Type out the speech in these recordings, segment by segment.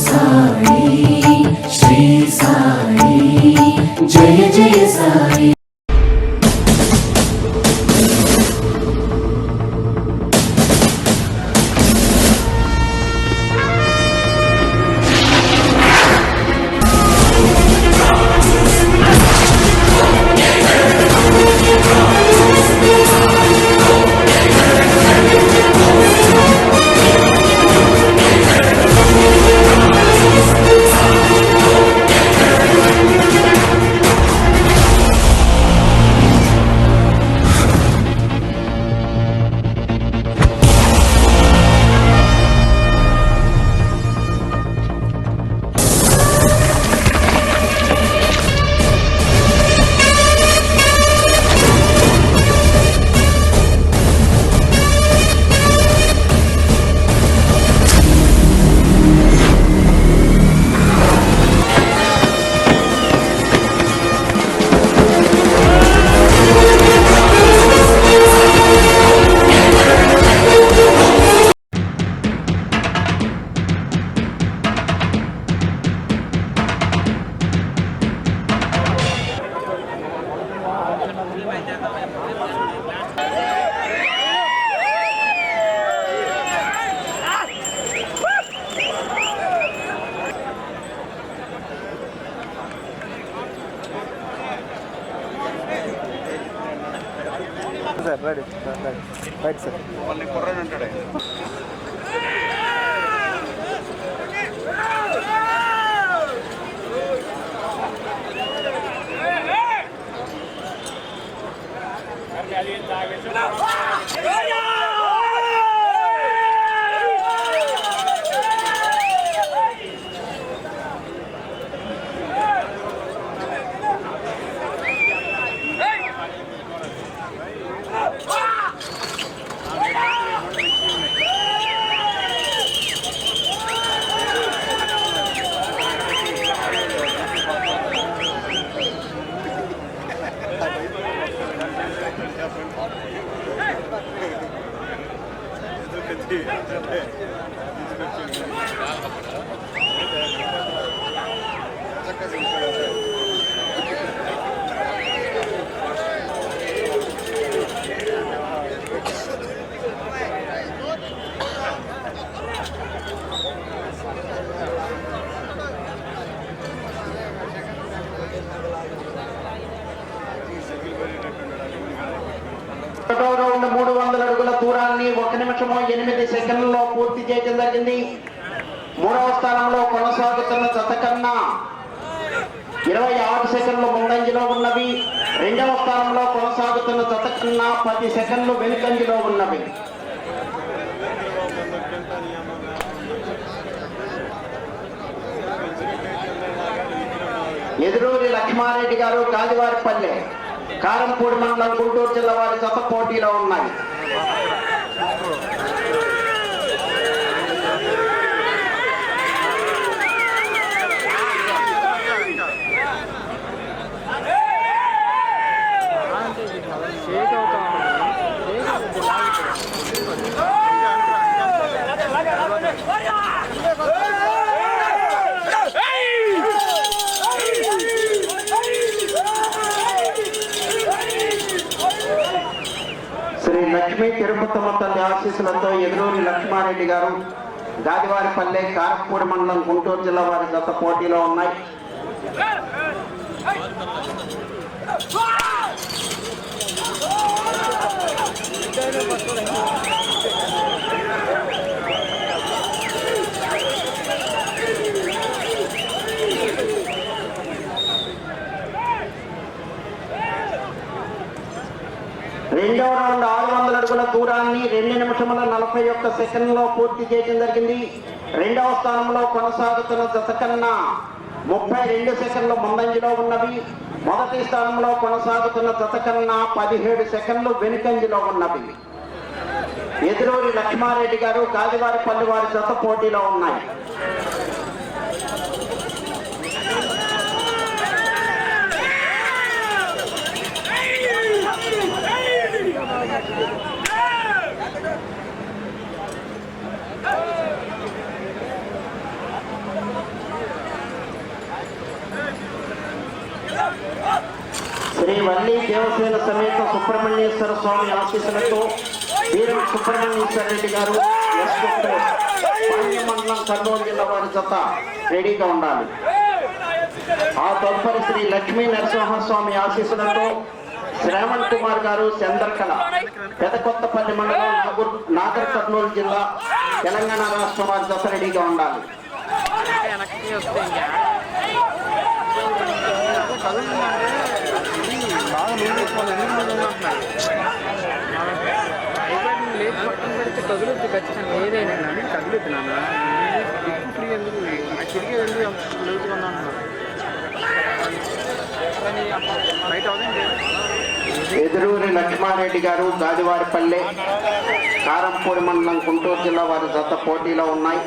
సాయి శ్రీ సాయి జయ జయ Sai. Sir ready right sir మళ్ళీ కుర్రాడు ఉంటాడే. రౌండ్ 300 అడుగుల దూరాన్ని 1 నిమిషము 8 సెకండ్లలో పూర్తి చేయడం జరిగింది. మూడవ స్థానంలో కొనసాగుతున్న జత కన్నా 26 సెకండ్లు ముందంజలో ఉన్నవి. రెండవ స్థానంలో కొనసాగుతున్న జత కన్నా 10 సెకండ్లు వెనుకంజలో ఉన్నవి. ఎదురూరి లక్ష్మారెడ్డి గారు గాదివారిపల్లె కారంపూడి మండలం గుంటూరు జిల్లా వారి జత పోటీలో ఉన్నాయి. శ్రీ లక్ష్మీ తిరుపతమ్మ తల్లి ఆశీస్సులతో ఎదురూరి లక్ష్మారెడ్డి గారు గాదివారిపల్లె కారంపూడి మండలం గుంటూరు జిల్లా వారి జత పోటీలో ఉన్నాయి. రెండవ రౌండ్ 600 అడుగుల దూరాన్ని 2 నిమిషముల 41 సెకండ్లో పూర్తి చేయడం జరిగింది. రెండవ స్థానంలో కొనసాగుతున్న జత కన్నా 32 సెకండ్లు ముందంజలో ఉన్నవి. మొదటి స్థానంలో కొనసాగుతున్న జత కన్నా 17 సెకండ్లు వెనుకంజలో ఉన్నవి. ఎదురూరి లక్ష్మారెడ్డి గారు గాదివారిపల్లి వారి జత పోటీలో ఉన్నాయి. శ్రీ వల్లి దేవసేన సమేత సుబ్రహ్మణ్యేశ్వర స్వామి ఆశీస్సులతో వీరం సుబ్రహ్మణ్యేశ్వర రెడ్డి గారు మండలం కర్నూలు జిల్లా వారి జత రెడీగా ఉండాలి. ఆ తదుపరి శ్రీ లక్ష్మీ నరసింహస్వామి ఆశీస్సులతో శ్రావణ్ కుమార్ గారు చంద్రకళ పెదకొత్తపల్లి మండలం నాగర్ కర్నూలు జిల్లా తెలంగాణ రాష్ట్రం వారి జత రెడీగా ఉండాలి. లేదు పక్కన పెడితే కదులుద్ది ఖచ్చితంగా ఏదైనా కదులుద్ది నాన్న ఫ్రీ ఎందుకు తిరిగి ఎందుకు లేట్గా ఉన్నాను బయట అవుతుంది. ఎదురూరి లక్ష్మారెడ్డి గారు గాదివారిపల్లె కారంపూడి మండలం గుంటూరు జిల్లా వారి జత పోటీలో ఉన్నాయి.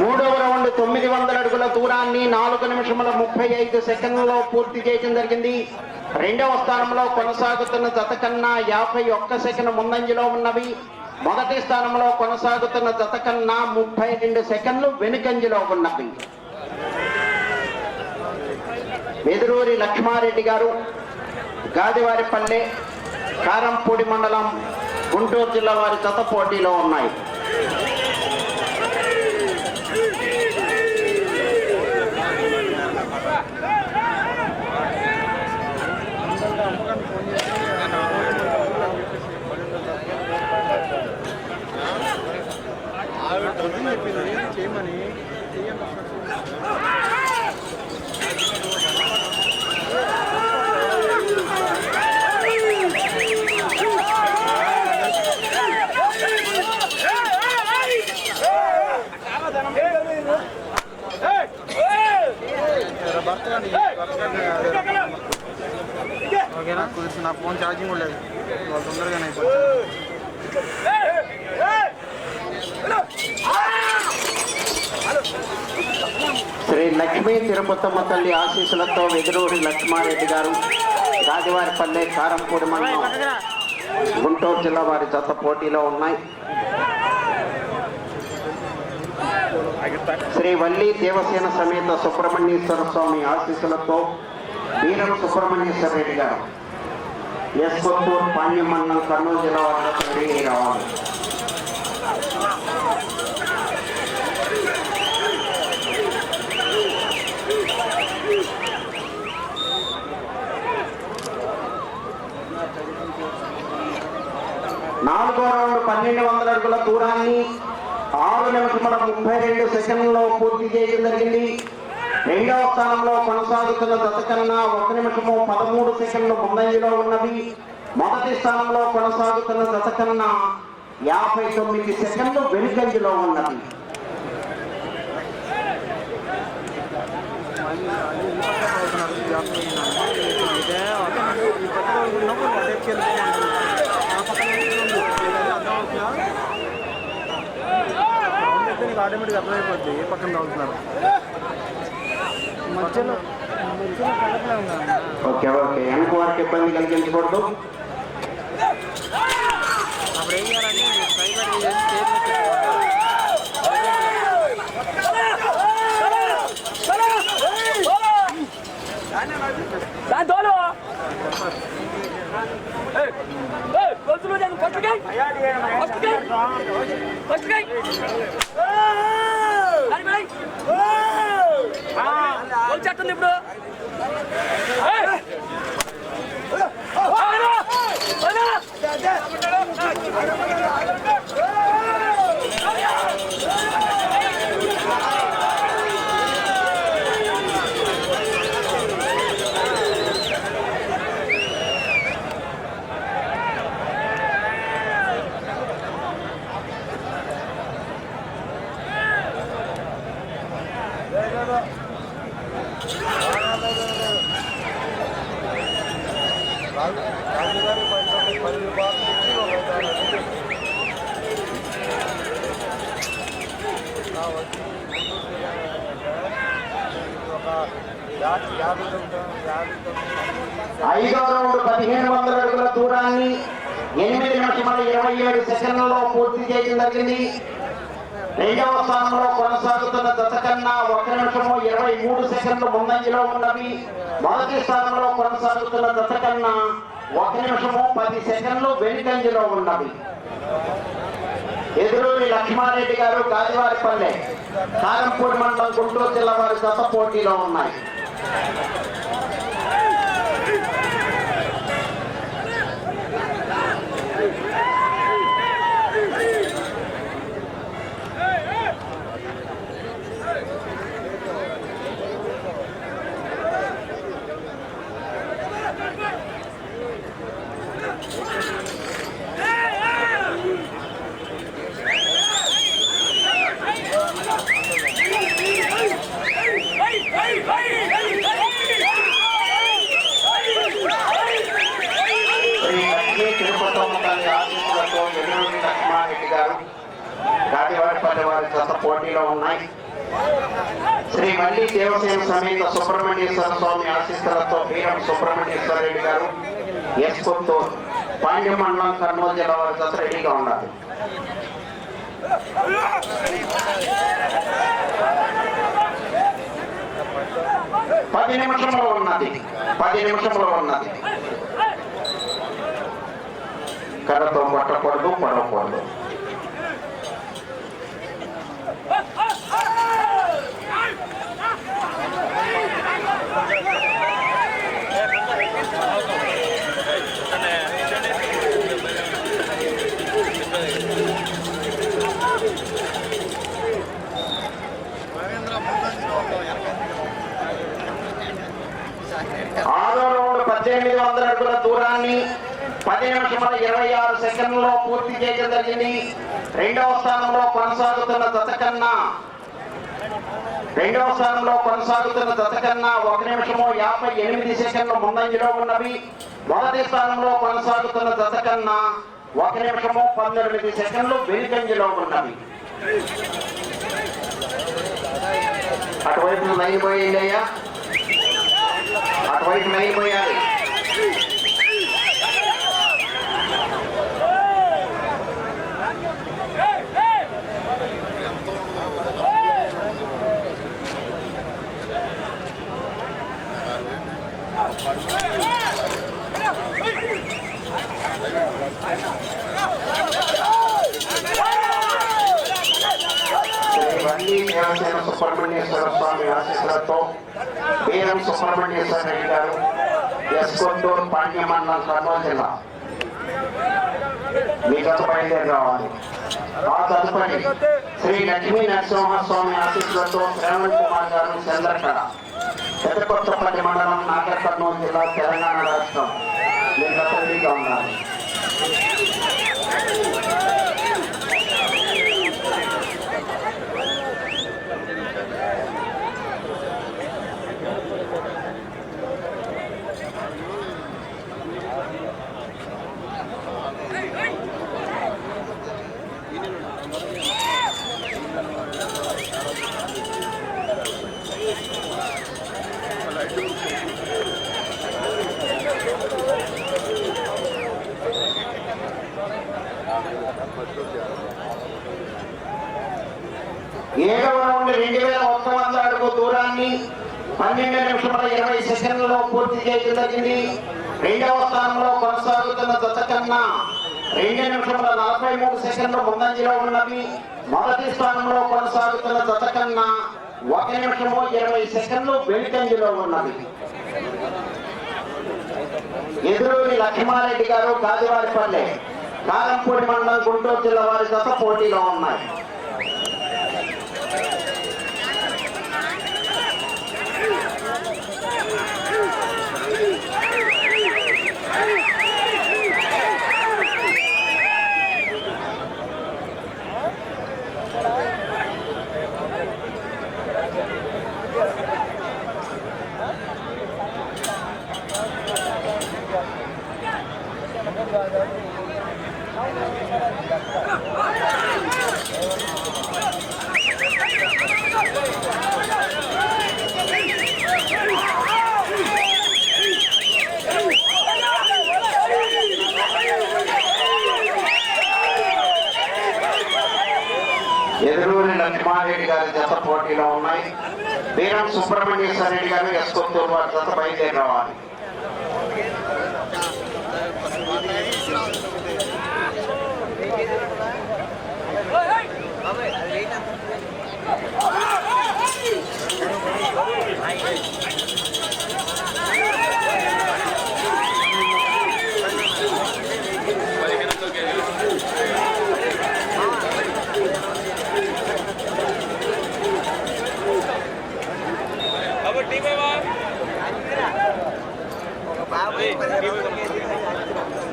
మూడవ రౌండ్ 900 అడుగుల దూరాన్ని 4 నిమిషముల 35 సెకండ్లలో పూర్తి చేయడం జరిగింది. రెండవ స్థానంలో కొనసాగుతున్న జత కన్నా 51 సెకండ్ ముందంజలో ఉన్నవి. మొదటి స్థానంలో కొనసాగుతున్న జత కన్నా 32 సెకండ్లు వెనుకంజలో ఉన్నవి. ఎదురూరి లక్ష్మారెడ్డి గారు గాదివారిపల్లె కారంపూడి మండలం గుంటూరు జిల్లా వారి జత పోటీలో ఉన్నాయి. చేయమని ఓకేనా కొంచెం నా ఫోన్ ఛార్జింగ్ కూడా లేదు వాళ్ళు తొందరగానే అయిపోతుంది. శ్రీ లక్ష్మీ తిరుపతమ్మ తల్లి ఆశీస్సులతో వెదురూరి లక్ష్మారెడ్డి గారు గాదివారిపల్లె కారంపూడి మండలం గుంటూరు జిల్లా వారి జత పోటీలో ఉన్నాయి. శ్రీ వల్లి దేవసేన సమేత సుబ్రహ్మణ్యేశ్వర స్వామి ఆశీస్సులతో వీరం సుబ్రహ్మణ్యేశ్వర రెడ్డి గారు ఎస్కొత్తూరు పాణ్యం మండలం కర్నూలు జిల్లా వారి జత రెడీ రావాలి. నాలుగో రౌండ్ 1200 అడుగుల దూరాన్ని 6 నిమిషముల 32 సెకండ్లలో పూర్తి చేయడం జరిగింది. రెండవ స్థానంలో కొనసాగుతున్న జత కన్నా 1 నిమిషము 13 సెకండ్లు ముందంజలో ఉన్నవి. మొదటి స్థానంలో కొనసాగుతున్న జత కన్నా 59 సెకండ్లు వెనుకంజలో ఉన్నవి. ఆటోమేటిక్ అర్థమైపోద్ది ఏ పక్కన తాగుతున్నారు మధ్యలో ఓకే ఓకే వెనక వారికి ఇబ్బంది కలిగించకూడదు. అప్పుడు ఏం చేయాలంటే వచ్చేస్తుంది ఇప్పుడు ఐదవ రౌండ్ 1500 అడుగుల దూరాన్ని 8 నిమిషముల 27 సెకండ్లలో పూర్తి చేయడం జరిగింది. రెండవ స్థానంలో కొనసాగుతున్న జత కన్నా 1 నిమిషము 23 సెకండ్లు ముందంజలో ఉన్నవి. మొదటి స్థానంలో కొనసాగుతున్న జత కన్నా 1 నిమిషము 10 సెకండ్లు వెనుకంజలో ఉన్నవి. ఎదురూరి లక్ష్మారెడ్డి గారు గాజువారిపల్లె కారంపూడి మండలం గుంటూరు జిల్లా వారి జత పోటీలో ఉన్నాయి. లక్ష్మారెడ్డి గారు గాజువారిపల్లి వారి జత పోటీలో ఉన్నాయి. శ్రీ మల్లి దేవసేన సమేత సుబ్రహ్మణ్యేశ్వర స్వామి ఆశీస్సులతో బీరం సుబ్రహ్మణ్యేశ్వర రెడ్డి గారు ఎస్ కొత్తూరు పాండ్య మండలం కర్నూలు జిల్లా వారి జత రెడీగా ఉండాలి. పది నిమిషంలో ఉన్నది. కర్రతో కొట్టకూడదు, పడకూడదు. ఆరో రౌండ్ 1800 అడుగుల దూరాన్ని 10 నిమిషముల 26 సెకండ్లలో పూర్తి చేయడం జరిగింది. రెండవ స్థానంలో కొనసాగుతున్న జత కన్నా 1 నిమిషము 58 సెకండ్లు ముందంజలో ఉన్నవి. మొదటి స్థానంలో కొనసాగుతున్న జత కన్నా 1 నిమిషము 19 సెకండ్లు వెనుకంజలో ఉన్నవి. అటువైపు లైన్ పోయిందయ్యా, అటువైపు లైన్ పోయాలి. దేవసేన సుబ్రహ్మణ్యేశ్వర స్వామి ఆశీస్సులతో బీరం సుబ్రహ్మణ్యేశ్వర రెడ్డి గారు ఎస్ కొత్తూరు పాండ్య మండలం కర్నూలు జిల్లా మీ గత బయలుదేరి రావాలి. ఆ తదుపరి శ్రీ లక్ష్మీ నరసింహస్వామి ఆశీస్సులతో శ్రవణ్ కుమార్ గారు చంద్రకళ పెద్దకొత్తపల్లి మండలం నాగర్ కర్నూలు జిల్లా తెలంగాణ రాష్ట్రం మీ గత రెడీగా ఉన్నారు. ఏడవ రౌండ్ 2100 అడుగు దూరాన్ని 12 నిమిషముల 20 సెకండ్లలో పూర్తి చేయడం జరిగింది. రెండవ స్థానంలో కొనసాగుతున్న జత కన్నా 2 నిమిషముల 43 సెకండ్లు ముందంజలో ఉన్నవి. మొదటి స్థానంలో కొనసాగుతున్న జత కన్నా 1 నిమిషము 20 సెకండ్లు వెనుకంజలో ఉన్నవి. ఎదురూరి లక్ష్మారెడ్డి గారు గాజువారిపల్లె కారంపూడి మండలం గుంటూరు జిల్లా వారి జత పోటీలో ఉన్నాయి. లక్ష్మారెడ్డి గారి జత పోటీలో ఉన్నాయి. వీరం సుబ్రహ్మణ్యేశ్వర రెడ్డి గారు ఎస్కొత్తూరు వారి జత బయలుదేరి రావాలి.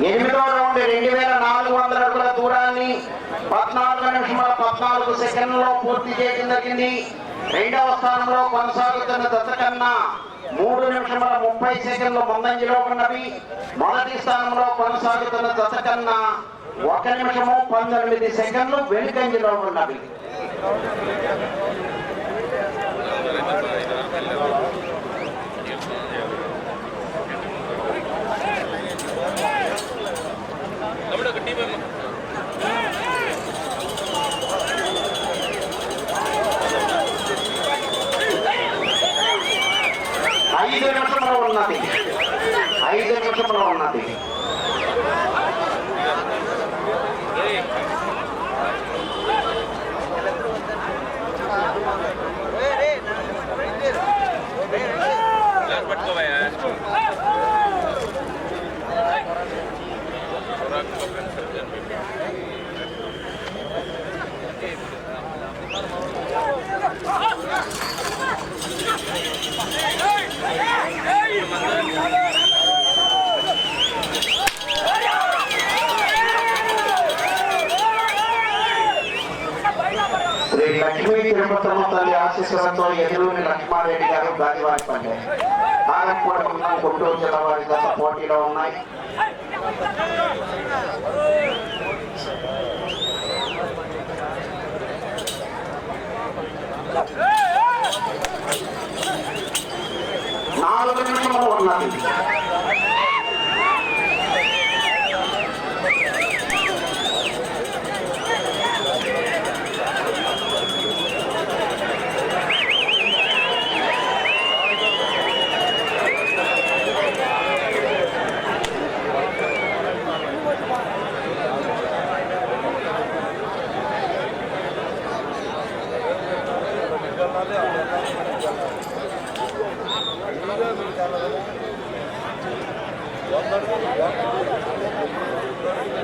ఎనిమిదవ రౌండ్ 2400 అడుగుల దూరాన్ని 14 నిమిషముల 14 సెకండ్లలో పూర్తి చేయడం జరిగింది. రెండవ స్థానంలో కొనసాగుతున్న దశ కన్నా 3 నిమిషముల 30 సెకండ్లు ముందంజలో ఉన్నవి. మొదటి స్థానంలో కొనసాగుతున్న దశ కన్నా 1 నిమిషము 19 సెకండ్లు వెనుకంజలో ఉన్నవి. ఐదు నిమిషంలో ఉన్నది. శ్రీ లక్ష్మీ తిరుపతమ్మ తల్లి ఆశీస్సులతో ఎదురుని లక్ష్మారెడ్డి గారు గాదివారిపల్లె ఆరంపూడ మండలం గుంటూరు జిల్లా వారి గత పోటీలో ఉన్నాయి. నాలుగు నిమిషంలో ఉన్నది.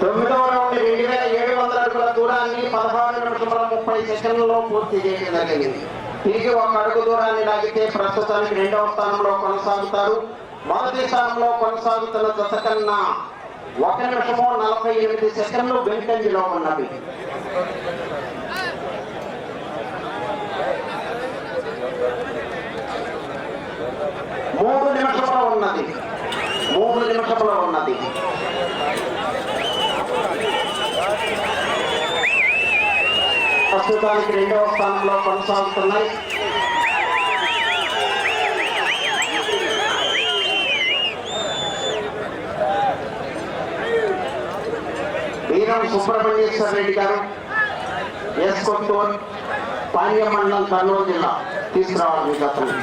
తొమ్మిదవ రౌండ్ 2700 అడుగుల దూరాన్ని 16 నిమిషముల 30 సెకండ్లలో పూర్తి చేయడం జరిగింది. తిరిగి ఒక అడుగు దూరాన్ని లాగితే ప్రస్తుతానికి రెండవ స్థానంలో కొనసాగుతారు. మొదటి స్థానంలో కొనసాగుతున్న దశ కన్నా 1 నిమిషము 48 సెకండ్లు వెనుకంజలో ఉన్నవి. మూడు నిమిషంలో ఉన్నది. ప్రస్తుతానికి రెండవ స్థానంలో కొనసాగుతున్నాయి. వీరం సుబ్రహ్మణ్యేశ్వర రెడ్డి గారు ఎస్కొత్తూరు పాణ్య మండలం కర్నూలు జిల్లా తీసుకురావాలి. మీ గతంలో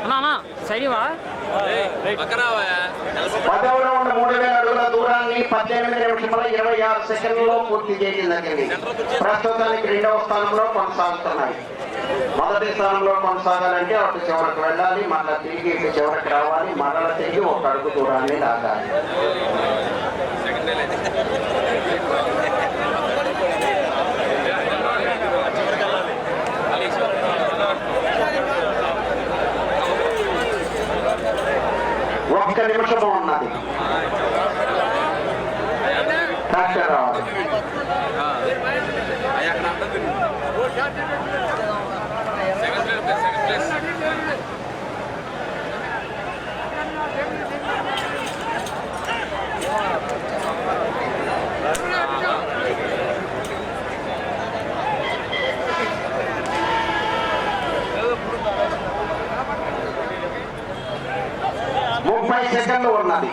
అన్నా సైనివా 10వ రౌండ్ 3000 అడుగుల దూరాన్ని 18 నిమిషముల 26 సెకండ్లలో పూర్తి చేయడం జరిగింది. ప్రస్తుతానికి 2వ స్థానంలో కొనసాగుతున్నాయి. మొదటి స్థానంలో కొనసాగాలంటే అటు చివరికి వెళ్ళాలి, మళ్ళీ తిరిగి ఇటు చివరికి రావాలి, మరల తిరిగి ఒక అడుగు దూరాన్ని లాగాలి. ఒక్క నిమిషము ఉన్నది. డాక్టర్ రావాలి. ముప్పై సెకండ్లు ఉన్నది.